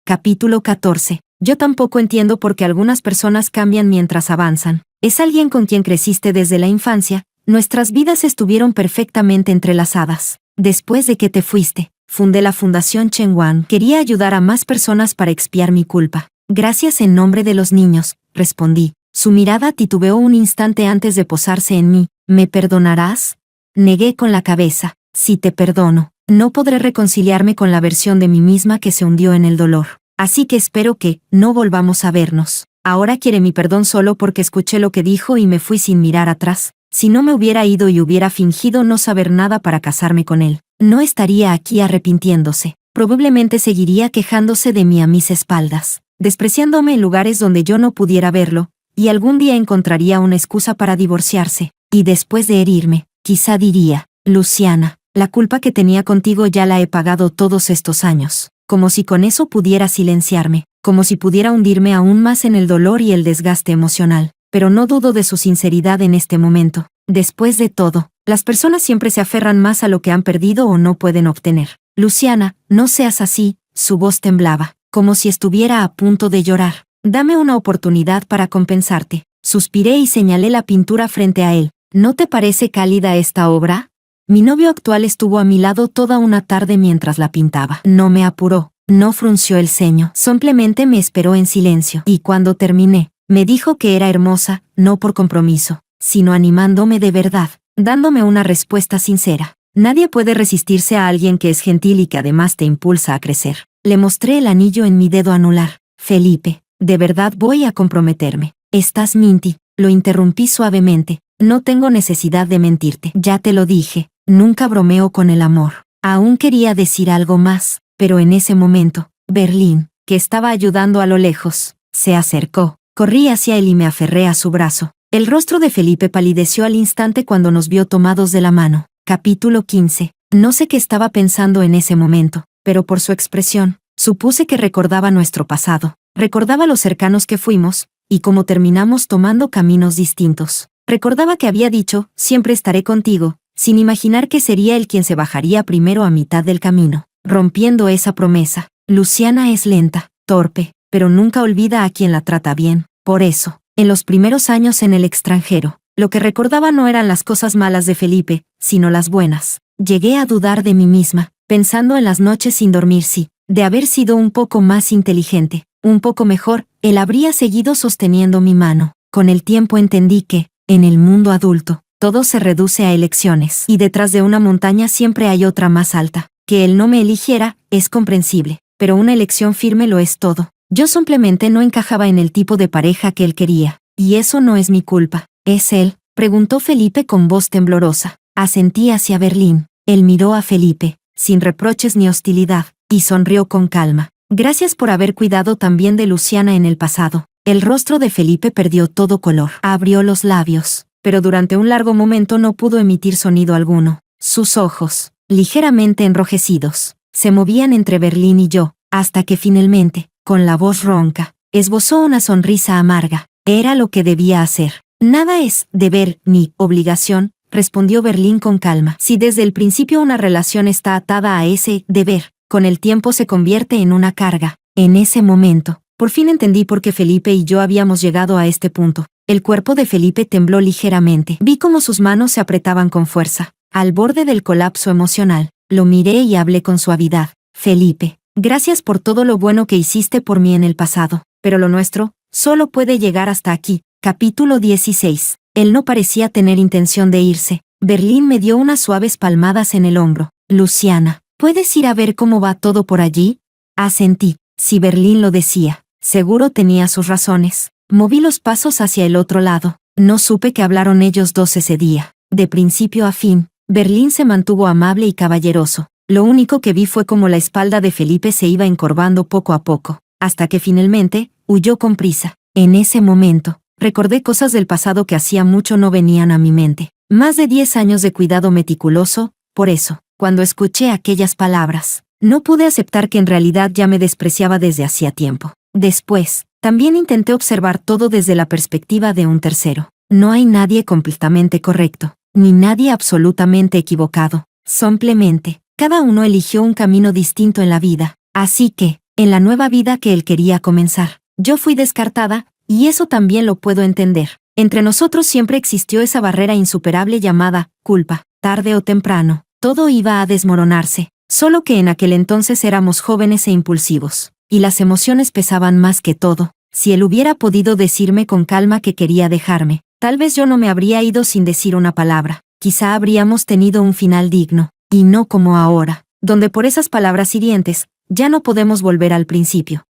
Capítulo 14. Yo tampoco entiendo por qué algunas personas cambian mientras avanzan. Es alguien con quien creciste desde la infancia. Nuestras vidas estuvieron perfectamente entrelazadas. Después de que te fuiste, fundé la Fundación Chengguan. Quería ayudar a más personas para expiar mi culpa. Gracias en nombre de los niños, respondí. Su mirada titubeó un instante antes de posarse en mí. ¿Me perdonarás? Negué con la cabeza. Si te perdono, no podré reconciliarme con la versión de mí misma que se hundió en el dolor. Así que espero que no volvamos a vernos. Ahora quiere mi perdón solo porque escuché lo que dijo y me fui sin mirar atrás. Si no me hubiera ido y hubiera fingido no saber nada para casarme con él, no estaría aquí arrepintiéndose. Probablemente seguiría quejándose de mí a mis espaldas, despreciándome en lugares donde yo no pudiera verlo, y algún día encontraría una excusa para divorciarse. Y después de herirme, quizá diría, Luciana, la culpa que tenía contigo ya la he pagado todos estos años. Como si con eso pudiera silenciarme, como si pudiera hundirme aún más en el dolor y el desgaste emocional. Pero no dudo de su sinceridad en este momento. Después de todo, las personas siempre se aferran más a lo que han perdido o no pueden obtener. Luciana, no seas así. Su voz temblaba, como si estuviera a punto de llorar. Dame una oportunidad para compensarte. Suspiré y señalé la pintura frente a él. ¿No te parece cálida esta obra? Mi novio actual estuvo a mi lado toda una tarde mientras la pintaba. No me apuró, no frunció el ceño, simplemente me esperó en silencio. Y cuando terminé, me dijo que era hermosa, no por compromiso, sino animándome de verdad, dándome una respuesta sincera. Nadie puede resistirse a alguien que es gentil y que además te impulsa a crecer. Le mostré el anillo en mi dedo anular. Felipe, de verdad voy a comprometerme. ¿Estás minti? Lo interrumpí suavemente. no tengo necesidad de mentirte. Ya te lo dije, nunca bromeo con el amor. Aún quería decir algo más, pero en ese momento, Berlín, que estaba ayudando a lo lejos, se acercó. Corrí hacia él y me aferré a su brazo. El rostro de Felipe palideció al instante cuando nos vio tomados de la mano. Capítulo 15. No sé qué estaba pensando en ese momento, pero por su expresión, supuse que recordaba nuestro pasado. Recordaba lo cercanos que fuimos, y cómo terminamos tomando caminos distintos. Recordaba que había dicho, siempre estaré contigo, sin imaginar que sería él quien se bajaría primero a mitad del camino, rompiendo esa promesa. Luciana es lenta, torpe, pero nunca olvida a quien la trata bien. Por eso, en los primeros años en el extranjero, lo que recordaba no eran las cosas malas de Felipe, sino las buenas. Llegué a dudar de mí misma, pensando en las noches sin dormir si, de haber sido un poco más inteligente, un poco mejor, él habría seguido sosteniendo mi mano. Con el tiempo entendí que, en el mundo adulto, todo se reduce a elecciones. Y detrás de una montaña siempre hay otra más alta. Que él no me eligiera, es comprensible, pero una elección firme lo es todo. Yo simplemente no encajaba en el tipo de pareja que él quería. Y eso no es mi culpa. ¿Es él?, preguntó Felipe con voz temblorosa. Asentí hacia Berlín. Él miró a Felipe, sin reproches ni hostilidad, y sonrió con calma. Gracias por haber cuidado también de Luciana en el pasado. El rostro de Felipe perdió todo color. Abrió los labios, pero durante un largo momento no pudo emitir sonido alguno. Sus ojos, ligeramente enrojecidos, se movían entre Berlín y yo, hasta que finalmente, con la voz ronca, esbozó una sonrisa amarga. Era lo que debía hacer. Nada es deber ni obligación, respondió Berlín con calma. Si desde el principio una relación está atada a ese deber, con el tiempo se convierte en una carga. En ese momento, por fin entendí por qué Felipe y yo habíamos llegado a este punto. El cuerpo de Felipe tembló ligeramente. Vi cómo sus manos se apretaban con fuerza, al borde del colapso emocional. Lo miré y hablé con suavidad. Felipe, gracias por todo lo bueno que hiciste por mí en el pasado, pero lo nuestro solo puede llegar hasta aquí. Capítulo 16. Él no parecía tener intención de irse. Berlín me dio unas suaves palmadas en el hombro. Luciana, ¿puedes ir a ver cómo va todo por allí? Asentí. Si Berlín lo decía, seguro tenía sus razones. Moví los pasos hacia el otro lado. No supe qué hablaron ellos dos ese día. De principio a fin, Berlín se mantuvo amable y caballeroso. Lo único que vi fue cómo la espalda de Felipe se iba encorvando poco a poco, hasta que finalmente, huyó con prisa. En ese momento, recordé cosas del pasado que hacía mucho no venían a mi mente. Más de 10 años de cuidado meticuloso, por eso, cuando escuché aquellas palabras, no pude aceptar que en realidad ya me despreciaba desde hacía tiempo. Después, también intenté observar todo desde la perspectiva de un tercero. No hay nadie completamente correcto, ni nadie absolutamente equivocado. Simplemente, cada uno eligió un camino distinto en la vida. Así que, en la nueva vida que él quería comenzar, yo fui descartada, y eso también lo puedo entender. Entre nosotros siempre existió esa barrera insuperable llamada culpa. Tarde o temprano, todo iba a desmoronarse, solo que en aquel entonces éramos jóvenes e impulsivos, y las emociones pesaban más que todo. Si él hubiera podido decirme con calma que quería dejarme, tal vez yo no me habría ido sin decir una palabra. Quizá habríamos tenido un final digno, y no como ahora, donde por esas palabras hirientes, ya no podemos volver al principio.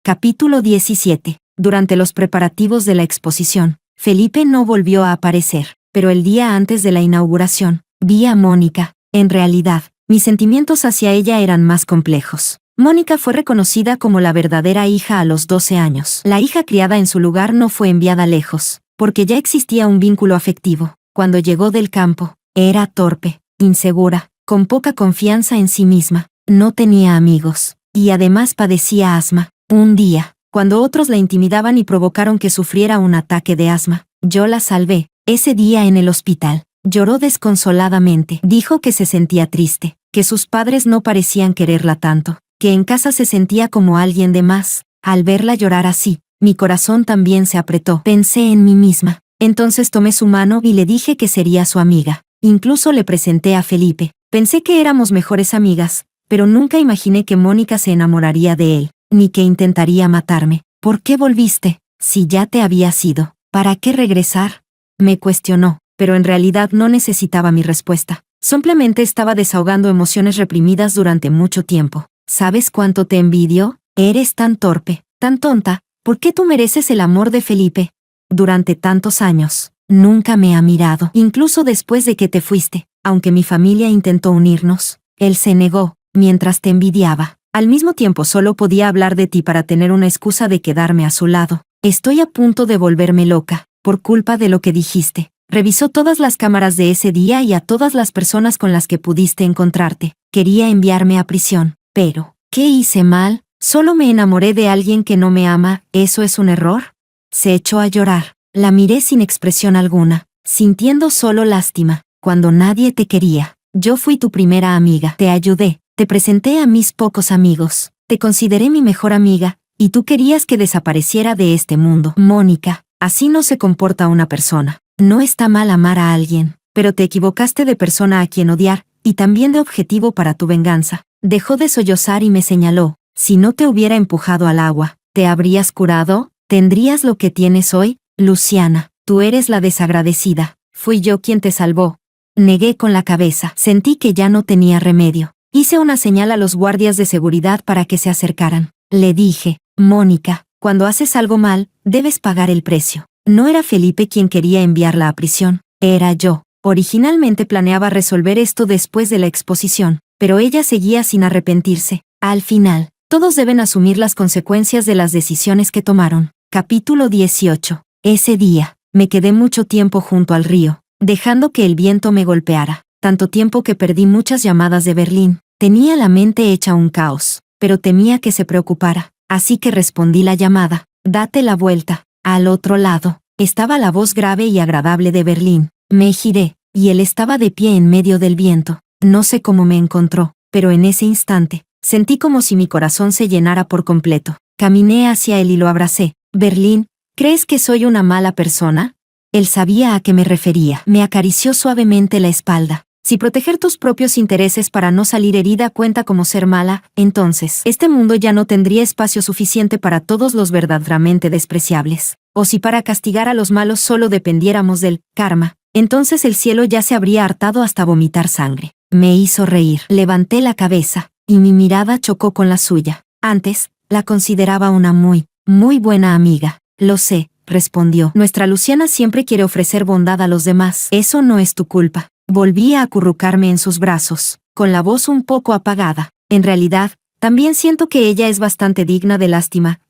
Capítulo 17. Durante los preparativos de la exposición, Felipe no volvió a aparecer, pero el día antes de la inauguración, vi a Mónica. En realidad, mis sentimientos hacia ella eran más complejos. Mónica fue reconocida como la verdadera hija a los 12 años. La hija criada en su lugar no fue enviada lejos, porque ya existía un vínculo afectivo. Cuando llegó del campo, era torpe, insegura, con poca confianza en sí misma, no tenía amigos, y además padecía asma. Un día, cuando otros la intimidaban y provocaron que sufriera un ataque de asma, yo la salvé. Ese día en el hospital, lloró desconsoladamente. Dijo que se sentía triste, que sus padres no parecían quererla tanto, que en casa se sentía como alguien de más. Al verla llorar así, mi corazón también se apretó. Pensé en mí misma. Entonces tomé su mano y le dije que sería su amiga. Incluso le presenté a Felipe. Pensé que éramos mejores amigas, pero nunca imaginé que Mónica se enamoraría de él, ni que intentaría matarme. ¿Por qué volviste? Si ya te habías ido, ¿para qué regresar? Me cuestionó, pero en realidad no necesitaba mi respuesta. Simplemente estaba desahogando emociones reprimidas durante mucho tiempo. ¿Sabes cuánto te envidio? Eres tan torpe, tan tonta. ¿Por qué tú mereces el amor de Felipe? durante tantos años. Nunca me ha mirado, incluso después de que te fuiste. Aunque mi familia intentó unirnos, él se negó, mientras te envidiaba. Al mismo tiempo solo podía hablar de ti para tener una excusa de quedarme a su lado. Estoy a punto de volverme loca, por culpa de lo que dijiste. Revisó todas las cámaras de ese día y a todas las personas con las que pudiste encontrarte. Quería enviarme a prisión. Pero, ¿qué hice mal? Solo me enamoré de alguien que no me ama. ¿Eso es un error? Se echó a llorar. La miré sin expresión alguna, sintiendo solo lástima. Cuando nadie te quería, yo fui tu primera amiga. Te ayudé, te presenté a mis pocos amigos, te consideré mi mejor amiga, y tú querías que desapareciera de este mundo. Mónica, así no se comporta una persona. No está mal amar a alguien, pero te equivocaste de persona a quien odiar, y también de objetivo para tu venganza. Dejó de sollozar y me señaló. Si no te hubiera empujado al agua, ¿te habrías curado? ¿Tendrías lo que tienes hoy? Luciana, tú eres la desagradecida. Fui yo quien te salvó. Negué con la cabeza. Sentí que ya no tenía remedio. Hice una señal a los guardias de seguridad para que se acercaran. Le dije, Mónica, cuando haces algo mal, debes pagar el precio. No era Felipe quien quería enviarla a prisión, era yo. Originalmente planeaba resolver esto después de la exposición, pero ella seguía sin arrepentirse. Al final, todos deben asumir las consecuencias de las decisiones que tomaron. Capítulo 18. Ese día, me quedé mucho tiempo junto al río, dejando que el viento me golpeara. Tanto tiempo que perdí muchas llamadas de Berlín. Tenía la mente hecha un caos, pero temía que se preocupara. Así que respondí la llamada. Date la vuelta. Al otro lado, estaba la voz grave y agradable de Berlín. Me giré, y él estaba de pie en medio del viento. No sé cómo me encontró, pero en ese instante, sentí como si mi corazón se llenara por completo. Caminé hacia él y lo abracé. Berlín, ¿crees que soy una mala persona? Él sabía a qué me refería. Me acarició suavemente la espalda. Si proteger tus propios intereses para no salir herida cuenta como ser mala, entonces, este mundo ya no tendría espacio suficiente para todos los verdaderamente despreciables. O si para castigar a los malos solo dependiéramos del karma, entonces el cielo ya se habría hartado hasta vomitar sangre. Me hizo reír. Levanté la cabeza, y mi mirada chocó con la suya. Antes, la consideraba una muy buena amiga. Lo sé, respondió. Nuestra Luciana siempre quiere ofrecer bondad a los demás. Eso no es tu culpa. Volví a acurrucarme en sus brazos, con la voz un poco apagada. En realidad, también siento que ella es bastante digna de lástima.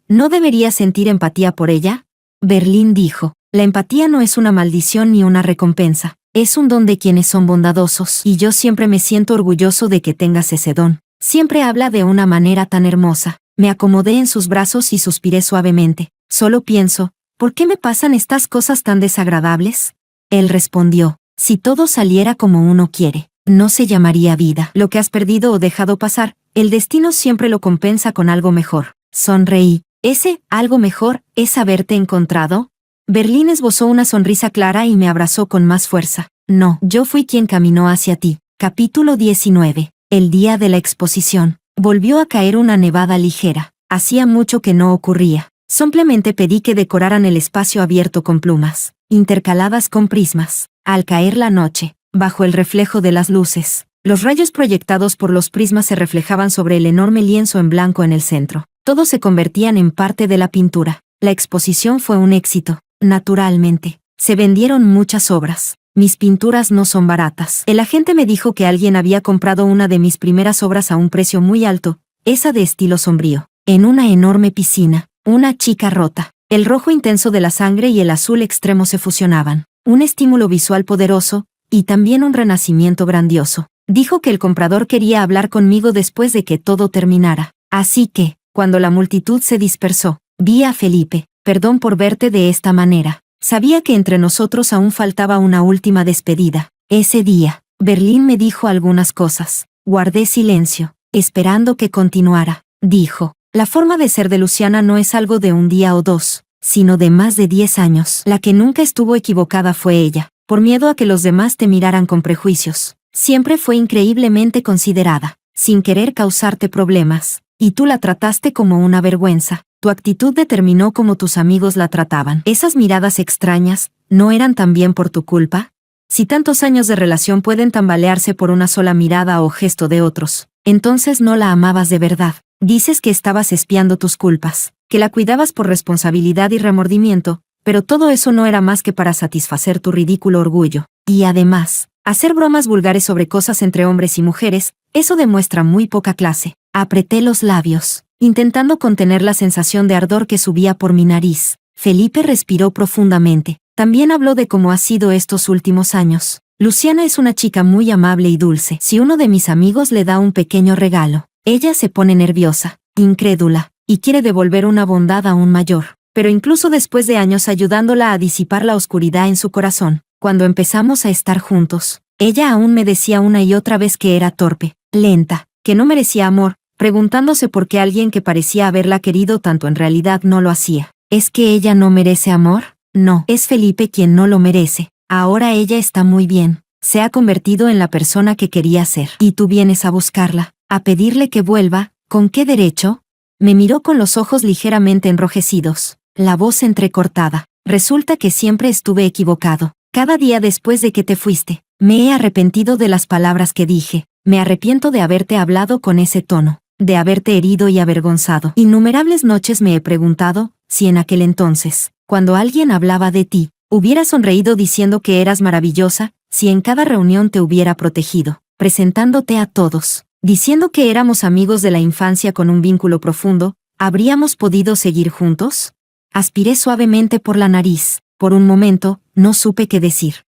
¿No debería sentir empatía por ella? Berlín dijo, la empatía no es una maldición ni una recompensa. Es un don de quienes son bondadosos. Y yo siempre me siento orgulloso de que tengas ese don. Siempre habla de una manera tan hermosa. Me acomodé en sus brazos y suspiré suavemente. Solo pienso, ¿por qué me pasan estas cosas tan desagradables? Él respondió, si todo saliera como uno quiere, no se llamaría vida. Lo que has perdido o dejado pasar, el destino siempre lo compensa con algo mejor. Sonreí. ¿Ese algo mejor es haberte encontrado? Berlín esbozó una sonrisa clara y me abrazó con más fuerza. No, yo fui quien caminó hacia ti. Capítulo 19. El día de la exposición. Volvió a caer una nevada ligera. Hacía mucho que no ocurría. Simplemente pedí que decoraran el espacio abierto con plumas, intercaladas con prismas. Al caer la noche, bajo el reflejo de las luces, los rayos proyectados por los prismas se reflejaban sobre el enorme lienzo en blanco en el centro. Todos se convertían en parte de la pintura. La exposición fue un éxito. Naturalmente, se vendieron muchas obras. Mis pinturas no son baratas. El agente me dijo que alguien había comprado una de mis primeras obras a un precio muy alto, esa de estilo sombrío. En una enorme piscina, una chica rota. El rojo intenso de la sangre y el azul extremo se fusionaban. Un estímulo visual poderoso, y también un renacimiento grandioso. Dijo que el comprador quería hablar conmigo después de que todo terminara. Así que, cuando la multitud se dispersó, vi a Felipe. Perdón por verte de esta manera. Sabía que entre nosotros aún faltaba una última despedida. Ese día, Berlín me dijo algunas cosas. Guardé silencio, esperando que continuara. Dijo, la forma de ser de Luciana no es algo de un día o dos, sino de más de 10 años. La que nunca estuvo equivocada fue ella. Por miedo a que los demás te miraran con prejuicios. Siempre fue increíblemente considerada, sin querer causarte problemas. Y tú la trataste como una vergüenza. Tu actitud determinó cómo tus amigos la trataban. Esas miradas extrañas, ¿no eran también por tu culpa? Si tantos años de relación pueden tambalearse por una sola mirada o gesto de otros, entonces no la amabas de verdad. Dices que estabas espiando tus culpas, que la cuidabas por responsabilidad y remordimiento, pero todo eso no era más que para satisfacer tu ridículo orgullo. Y además, hacer bromas vulgares sobre cosas entre hombres y mujeres, eso demuestra muy poca clase. Apreté los labios, intentando contener la sensación de ardor que subía por mi nariz. Felipe respiró profundamente. También habló de cómo ha sido estos últimos años. Luciana es una chica muy amable y dulce. Si uno de mis amigos le da un pequeño regalo, ella se pone nerviosa, incrédula, y quiere devolver una bondad aún mayor. Pero incluso después de años ayudándola a disipar la oscuridad en su corazón, cuando empezamos a estar juntos, ella aún me decía una y otra vez que era torpe, lenta, que no merecía amor, preguntándose por qué alguien que parecía haberla querido tanto en realidad no lo hacía. ¿Es que ella no merece amor? No, es Felipe quien no lo merece. Ahora ella está muy bien. Se ha convertido en la persona que quería ser. Y tú vienes a buscarla, a pedirle que vuelva. ¿Con qué derecho? Me miró con los ojos ligeramente enrojecidos, la voz entrecortada. Resulta que siempre estuve equivocado. Cada día después de que te fuiste, me he arrepentido de las palabras que dije. Me arrepiento de haberte hablado con ese tono, de haberte herido y avergonzado. Innumerables noches me he preguntado si en aquel entonces, cuando alguien hablaba de ti, hubiera sonreído diciendo que eras maravillosa, si en cada reunión te hubiera protegido, presentándote a todos, diciendo que éramos amigos de la infancia con un vínculo profundo, ¿habríamos podido seguir juntos? Aspiré suavemente por la nariz. Por un momento, no supe qué decir.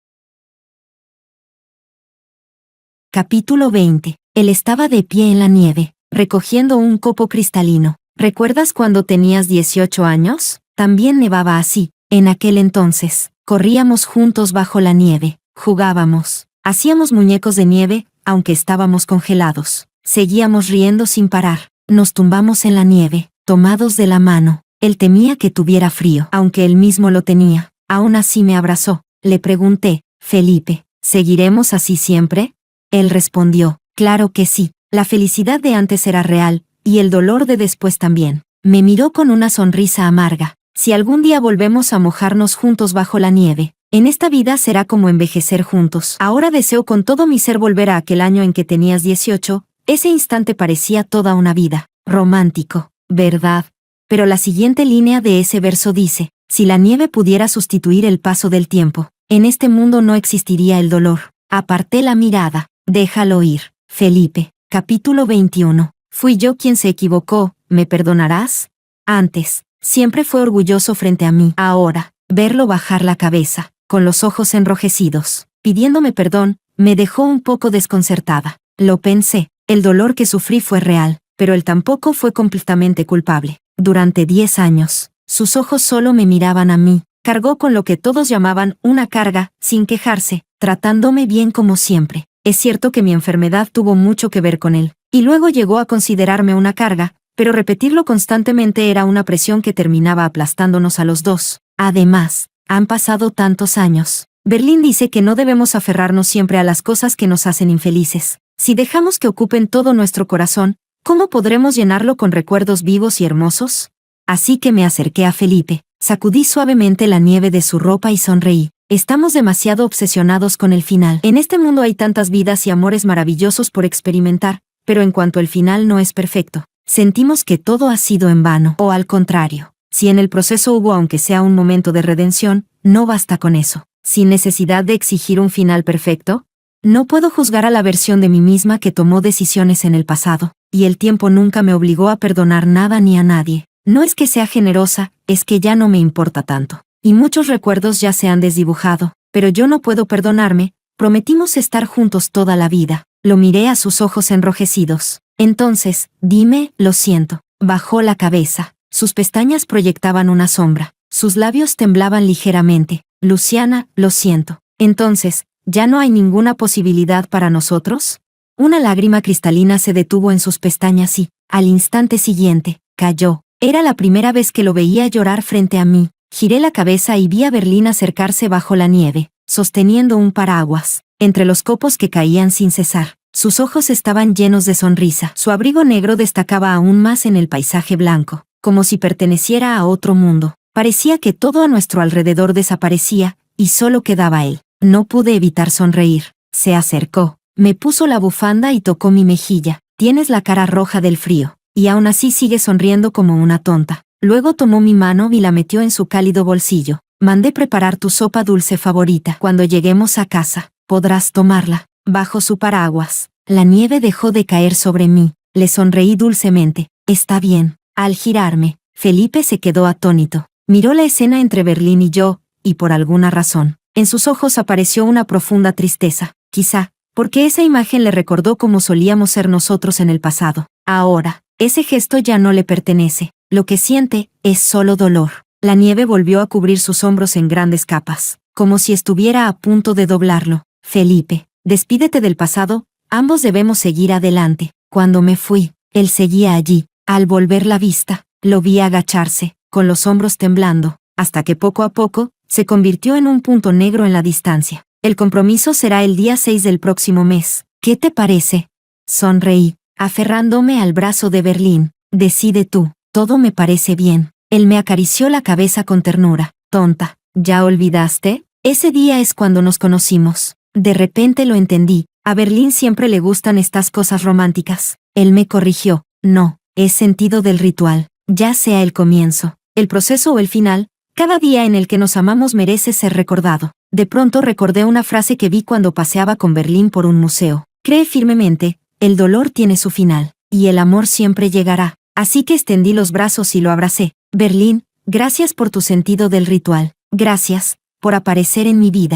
Capítulo 20. Él estaba de pie en la nieve, recogiendo un copo cristalino. ¿Recuerdas cuando tenías 18 años? También nevaba así. En aquel entonces, corríamos juntos bajo la nieve, jugábamos, hacíamos muñecos de nieve, aunque estábamos congelados. Seguíamos riendo sin parar. Nos tumbamos en la nieve, tomados de la mano. Él temía que tuviera frío, aunque él mismo lo tenía. Aún así me abrazó. Le pregunté, Felipe, ¿seguiremos así siempre? Él respondió, claro que sí. La felicidad de antes era real, y el dolor de después también. Me miró con una sonrisa amarga. Si algún día volvemos a mojarnos juntos bajo la nieve, en esta vida será como envejecer juntos. Ahora deseo con todo mi ser volver a aquel año en que tenías 18, ese instante parecía toda una vida. Romántico, ¿verdad? Pero la siguiente línea de ese verso dice, si la nieve pudiera sustituir el paso del tiempo, en este mundo no existiría el dolor. Aparté la mirada. Déjalo ir, Felipe. Capítulo 21. Fui yo quien se equivocó, ¿me perdonarás? Antes, siempre fue orgulloso frente a mí. Ahora, verlo bajar la cabeza, con los ojos enrojecidos, pidiéndome perdón, me dejó un poco desconcertada. Lo pensé, el dolor que sufrí fue real, pero él tampoco fue completamente culpable. Durante 10 años, sus ojos solo me miraban a mí. Cargó con lo que todos llamaban una carga, sin quejarse, tratándome bien como siempre. Es cierto que mi enfermedad tuvo mucho que ver con él, y luego llegó a considerarme una carga, pero repetirlo constantemente era una presión que terminaba aplastándonos a los dos. Además, han pasado tantos años. Berlín dice que no debemos aferrarnos siempre a las cosas que nos hacen infelices. Si dejamos que ocupen todo nuestro corazón, ¿cómo podremos llenarlo con recuerdos vivos y hermosos? Así que me acerqué a Felipe, sacudí suavemente la nieve de su ropa y sonreí. Estamos demasiado obsesionados con el final. En este mundo hay tantas vidas y amores maravillosos por experimentar, pero en cuanto el final no es perfecto, sentimos que todo ha sido en vano. O al contrario, si en el proceso hubo aunque sea un momento de redención, no basta con eso. Sin necesidad de exigir un final perfecto, no puedo juzgar a la versión de mí misma que tomó decisiones en el pasado, y el tiempo nunca me obligó a perdonar nada ni a nadie. No es que sea generosa, es que ya no me importa tanto. Y muchos recuerdos ya se han desdibujado, pero yo no puedo perdonarme. Prometimos estar juntos toda la vida. Lo miré a sus ojos enrojecidos. Entonces, dime, lo siento. Bajó la cabeza. Sus pestañas proyectaban una sombra. Sus labios temblaban ligeramente. Luciana, lo siento. Entonces, ¿ya no hay ninguna posibilidad para nosotros? Una lágrima cristalina se detuvo en sus pestañas y, al instante siguiente, cayó. Era la primera vez que lo veía llorar frente a mí. Giré la cabeza y vi a Berlín acercarse bajo la nieve, sosteniendo un paraguas, entre los copos que caían sin cesar. Sus ojos estaban llenos de sonrisa. Su abrigo negro destacaba aún más en el paisaje blanco, como si perteneciera a otro mundo. Parecía que todo a nuestro alrededor desaparecía, y solo quedaba él. No pude evitar sonreír. Se acercó, me puso la bufanda y tocó mi mejilla. Tienes la cara roja del frío, y aún así sigue sonriendo como una tonta. Luego tomó mi mano y la metió en su cálido bolsillo. Mandé preparar tu sopa dulce favorita. Cuando lleguemos a casa, podrás tomarla. Bajo su paraguas, la nieve dejó de caer sobre mí. Le sonreí dulcemente. Está bien. Al girarme, Felipe se quedó atónito. Miró la escena entre Berlín y yo, y por alguna razón, en sus ojos apareció una profunda tristeza. Quizá, porque esa imagen le recordó cómo solíamos ser nosotros en el pasado. Ahora, ese gesto ya no le pertenece. Lo que siente es solo dolor. La nieve volvió a cubrir sus hombros en grandes capas, como si estuviera a punto de doblarlo. Felipe, despídete del pasado, ambos debemos seguir adelante. Cuando me fui, él seguía allí. Al volver la vista, lo vi agacharse, con los hombros temblando, hasta que poco a poco, se convirtió en un punto negro en la distancia. El compromiso será el día 6 del próximo mes. ¿Qué te parece? Sonreí, aferrándome al brazo de Berlín. Decide tú, todo me parece bien. Él me acarició la cabeza con ternura. Tonta, ¿ya olvidaste? Ese día es cuando nos conocimos. De repente lo entendí. A Berlín siempre le gustan estas cosas románticas. Él me corrigió. No, es sentido del ritual. Ya sea el comienzo, el proceso o el final, cada día en el que nos amamos merece ser recordado. De pronto recordé una frase que vi cuando paseaba con Berlín por un museo. Cree firmemente, el dolor tiene su final, y el amor siempre llegará. Así que extendí los brazos y lo abracé. Berlín, gracias por tu sentido del ritual. Gracias por aparecer en mi vida.